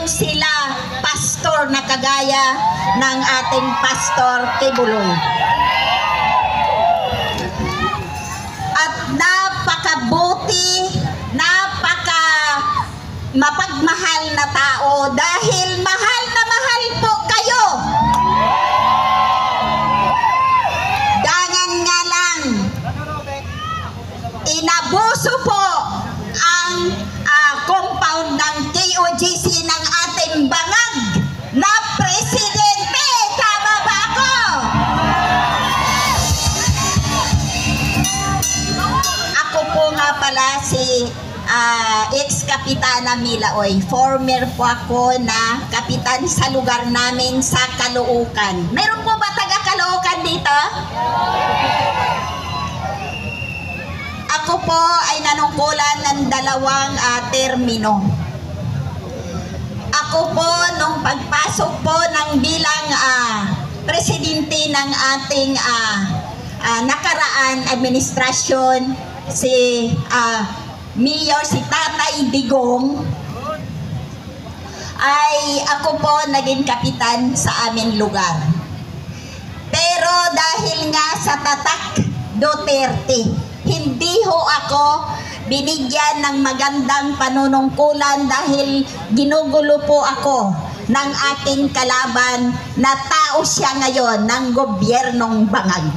mayroon sila pastor na kagaya ng ating Pastor Kibuloy. At napakabuti, mapagmahal na tao dahil mahal na mahal po kayo. Ganyan nga lang, inabuso po ang compound ng KOGC ng ating bangag na presidente. Tama ba ako? Ako po nga pala si ex-kapitana Milaoy. Former po ako na kapitan sa lugar namin sa Caloocan. Meron po ba taga Caloocan dito? Ako po ay nanungkulan ng dalawang termino. Ako po nung pagpasok po ng bilang presidente ng ating nakaraan administrasyon, si Mayor si Tatay Digong, ay ako po naging kapitan sa aming lugar. Pero dahil nga sa tatak Duterte, hindi ho ako binigyan ng magandang panunungkulan dahil ginugulo po ako ng aking kalaban na tao siya ngayon ng gobyernong bangag.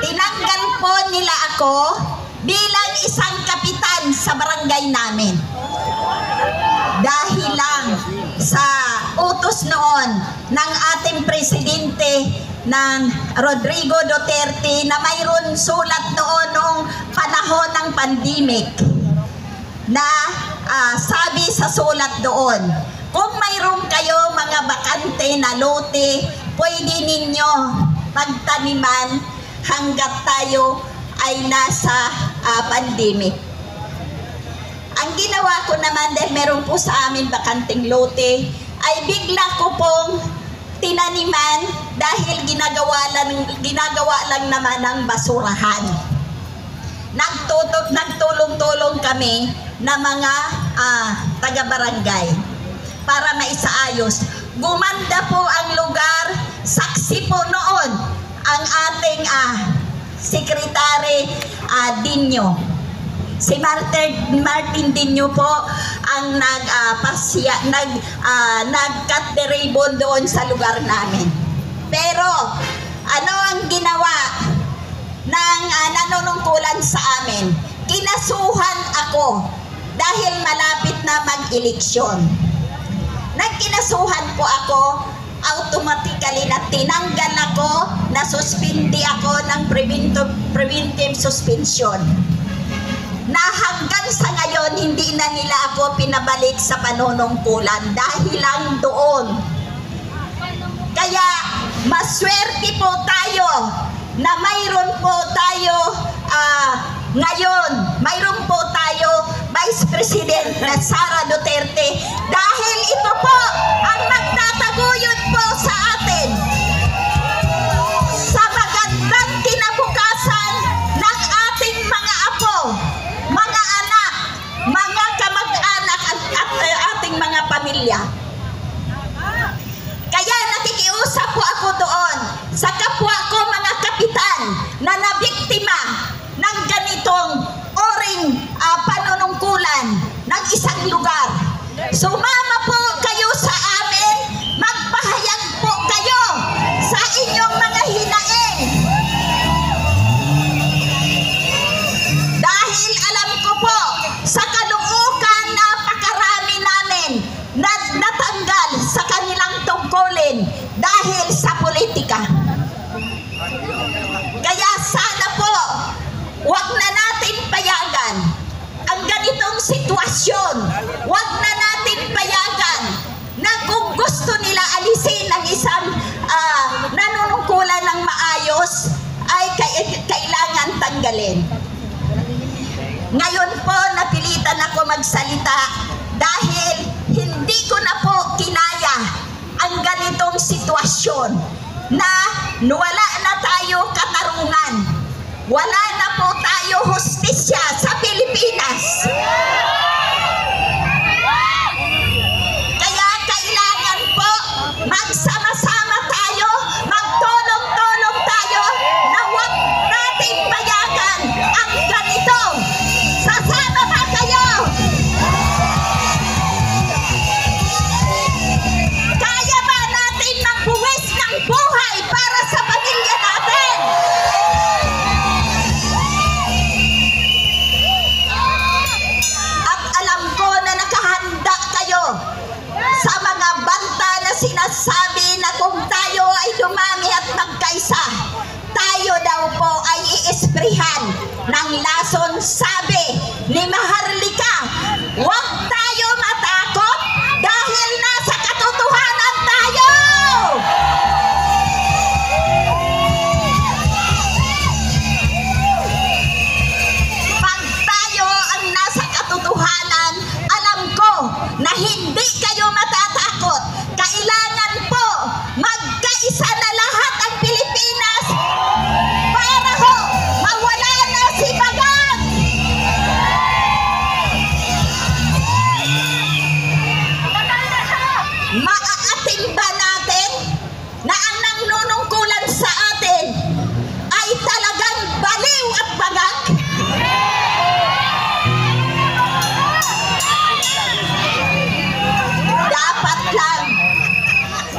Tinanggal po nila ako bilang isang kapitan sa barangay namin. Dahil lang sa utos noon ng ating presidente ng Rodrigo Duterte na mayroon sulat noong panahon ng pandemic na sabi sa sulat doon, kung mayroon kayo mga bakante na lote, pwede ninyo magtaniman hanggat tayo ay nasa pandemic. Ang ginawa ko naman dahil meron po sa amin bakanting lote, ay bigla ko pong tinaniman dahil ginagawa lang naman ng basurahan. Nagtulong-tulong kami na mga taga-barangay para maisaayos. Gumanda po ang lugar, saksi po noon ang ating Secretary Dinyo. Si Martin Dinyo po ang nag-cut the ribbon doon sa lugar namin. Pero ano ang ginawa ng nanunungkulan sa amin? Kinasuhan ako dahil malapit na mag-eleksyon. Nagkinasuhan po ako, automatically na tinanggal ako, nasuspindi ako ng preventive suspension. Na hanggang sa ngayon, hindi na nila ako pinabalik sa panunungkulan dahil lang doon. Kaya, maswerte po tayo na mayroon po tayo ngayon, mayroon po tayo Vice President na Sara Duterte dahil ito po ang magtataguyod po sa atin sa magandang kinabukasan ng ating mga apo, mga anak, mga kamag-anak at ating mga pamilya. Kaya nakikiusap po ako doon sa kapwa ko mga kapitan na nabiktima ng ganitong oring panunungkulan ng isang lugar. Sumama po kayo sa amin, magpahayag po kayo sa inyong mga hinaing. Dahil alam ko po, sa Caloocan napakarami namin na natanggal sa kanilang tungkulin dahil sa politika. Kaya sana po, wag na natin payagan ang ganitong sitwasyon. Wag na natin payagan na kung gusto nila alisin ang isang nanunungkulan ng maayos, ay kailangan tanggalin. Ngayon po, napilitan ako magsalita dahil hindi ko na po kinaya ang ganitong sitwasyon na wala na tayo katarungan. wala na po tayo hustisya sa Pilipinas. Kaya kailangan po magsama-sama tayo, magtulong-tulong tayo na huwag nating payagan ang ganito. Sasama ba kayo? Kaya ba natin magbuwis ng buhay para sa pamilya natin? At alam ko na nakahanda kayo sa mga banta na sinasabi na kung tayo ay dumami at magkaisa, tayo daw po ay iisprihan ng lason. Sabi ni Maharlika, huwag tayo matakot dahil nasa katotohanan tayo. Pag tayo ang nasa katotohanan, alam ko na hindi kayo matatakot. Kailangan po magkaisa na lahat ang Pilipinas para ho mawala na si Bagang. Maaating ba natin na ang nanunungkulan sa atin ay talagang baliw at Bagang?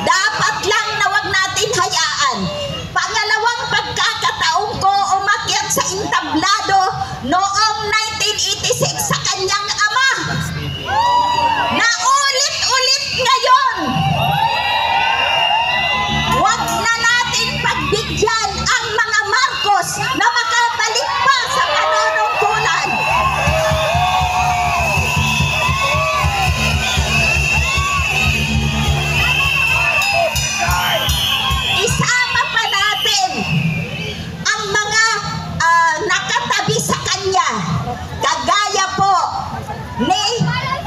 Dapat lang na wag natin hayaan. Pangalawang pagkakataon ko umakyat sa entablado noong 1986 sa kanyang ama. Naulit-ulit ngayon. Wag na natin pagbigyan ang mga Marcos na makabalik pa sa panunungkulan. Isama pa natin ang mga nakatabi sa kanya, kagaya po ni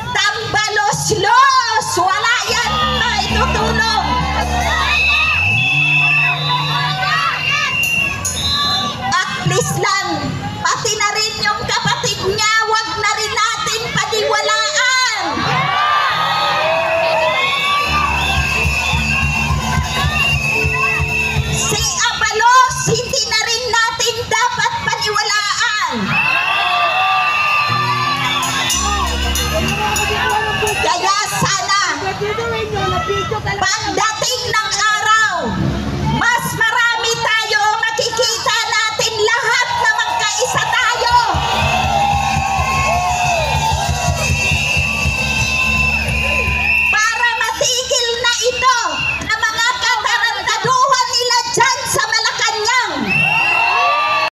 Tambaloslos. Wala yan maitutulong. At please lang, pati na rin yung kapatid niya, wag na rin natin paniwalaan. Si Abalos, hindi na rin natin dapat paniwalaan. Kaya sana, banda